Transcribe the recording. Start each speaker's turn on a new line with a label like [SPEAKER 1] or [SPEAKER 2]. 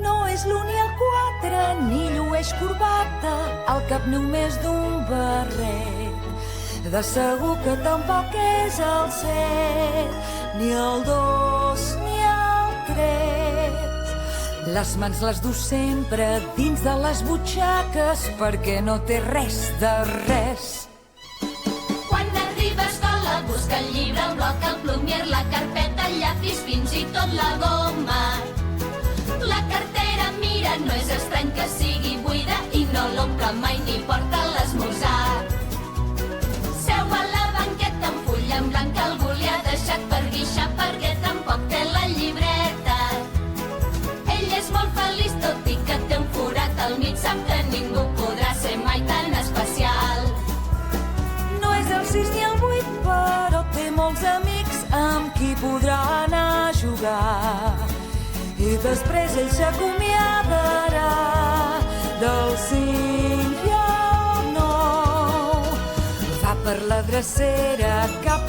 [SPEAKER 1] No és l'1 ni el 4, ni llueix corbata, al cap només d'un barret. De segur que tampoc és el 7, ni el 2, ni el 3. Les mans les du sempre dins de les butxaques perquè no té res de res.
[SPEAKER 2] Quan arriba a escola busca el llibre, el bloc, el plumier, la carpeta, el llapis, fins i tot la goma. La cartera mira, no és estrany que sigui buida i no l'omple mai ni porta l'esmorzar. Seu a la banqueta amb full en blanc que algú li ha deixat per guixar perquè tampoc té la llibreta. Ell és molt feliç tot i que té un forat al mig, sap que ningú podrà ser mai tan especial.
[SPEAKER 1] No és el 6 ni el 8, però té molts amics amb qui podrà anar a jugar. I després ell s'acomiadarà del 5 i el 9. Va per la drecera cap